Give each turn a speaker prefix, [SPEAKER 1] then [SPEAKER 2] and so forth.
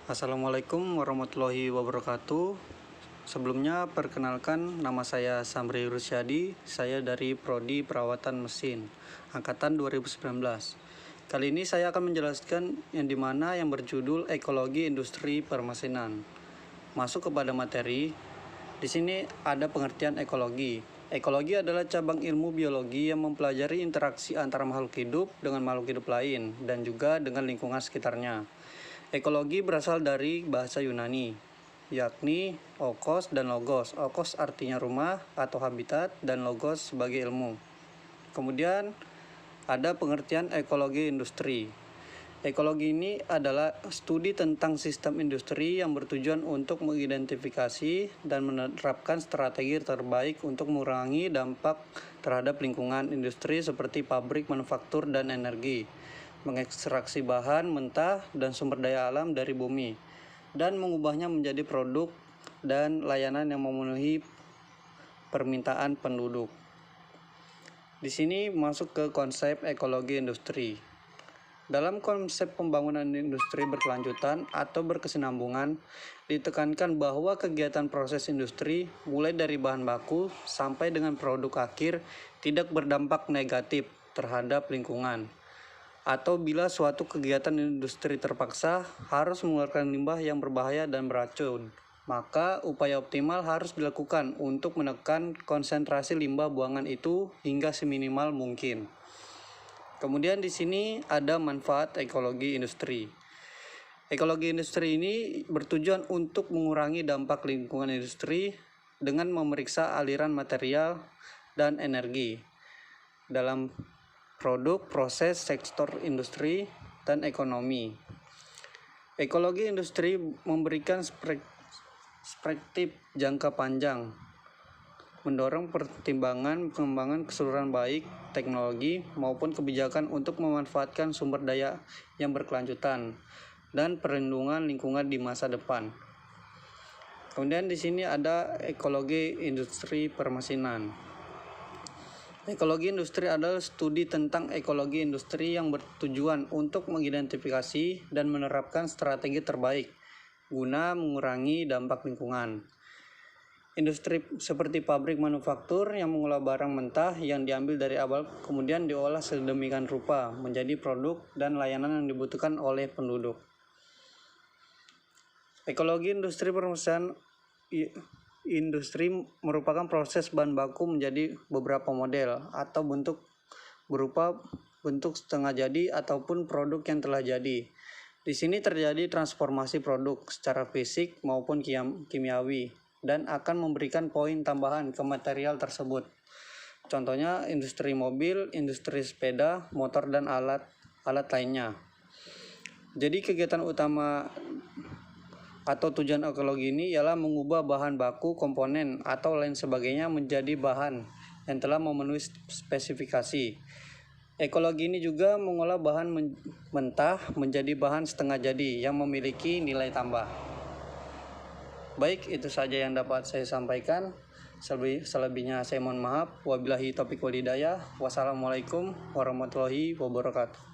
[SPEAKER 1] Assalamualaikum warahmatullahi wabarakatuh. Sebelumnya perkenalkan, nama saya Samri Rusyadi. Saya dari Prodi Perawatan Mesin angkatan 2019. Kali ini saya akan menjelaskan yang berjudul Ekologi Industri Permesinan. Masuk kepada materi. Di sini ada pengertian ekologi. Ekologi adalah cabang ilmu biologi yang mempelajari interaksi antara makhluk hidup dengan makhluk hidup lain dan juga dengan lingkungan sekitarnya. Ekologi berasal dari bahasa Yunani, yakni okos dan logos. Okos artinya rumah atau habitat dan logos sebagai ilmu. Kemudian ada pengertian ekologi industri. Ekologi ini adalah studi tentang sistem industri yang bertujuan untuk mengidentifikasi dan menerapkan strategi terbaik untuk mengurangi dampak terhadap lingkungan industri seperti pabrik, manufaktur, dan energi, mengekstraksi bahan mentah dan sumber daya alam dari bumi, dan mengubahnya menjadi produk dan layanan yang memenuhi permintaan penduduk. Di sini masuk ke konsep ekologi industri. Dalam konsep pembangunan industri berkelanjutan atau berkesinambungan, ditekankan bahwa kegiatan proses industri mulai dari bahan baku sampai dengan produk akhir tidak berdampak negatif terhadap lingkungan. Atau bila suatu kegiatan industri terpaksa harus mengeluarkan limbah yang berbahaya dan beracun, maka upaya optimal harus dilakukan untuk menekan konsentrasi limbah buangan itu hingga seminimal mungkin. Kemudian di sini ada manfaat ekologi industri. Ekologi industri ini bertujuan untuk mengurangi dampak lingkungan industri dengan memeriksa aliran material dan energi dalam produk, proses, sektor industri, dan ekonomi. Ekologi industri memberikan perspektif jangka panjang, mendorong pertimbangan pengembangan keseluruhan baik teknologi maupun kebijakan untuk memanfaatkan sumber daya yang berkelanjutan dan perlindungan lingkungan di masa depan. Kemudian di sini ada ekologi industri permesinan. Ekologi industri adalah studi tentang ekologi industri yang bertujuan untuk mengidentifikasi dan menerapkan strategi terbaik guna mengurangi dampak lingkungan. Industri seperti pabrik manufaktur yang mengolah barang mentah yang diambil dari awal kemudian diolah sedemikian rupa menjadi produk dan layanan yang dibutuhkan oleh penduduk. Ekologi industri permesinan industri merupakan proses bahan baku menjadi beberapa model atau bentuk berupa bentuk setengah jadi ataupun produk yang telah jadi. Di sini terjadi transformasi produk secara fisik maupun kimiawi dan akan memberikan poin tambahan ke material tersebut. Contohnya industri mobil, industri sepeda, motor, dan alat lainnya. Jadi kegiatan utama atau tujuan ekologi ini ialah mengubah bahan baku, komponen, atau lain sebagainya menjadi bahan yang telah memenuhi spesifikasi. Ekologi ini juga mengolah bahan mentah menjadi bahan setengah jadi yang memiliki nilai tambah. Baik, itu saja yang dapat saya sampaikan. Selebihnya saya mohon maaf. Wabillahi taufiq wal hidayah. Wassalamualaikum warahmatullahi wabarakatuh.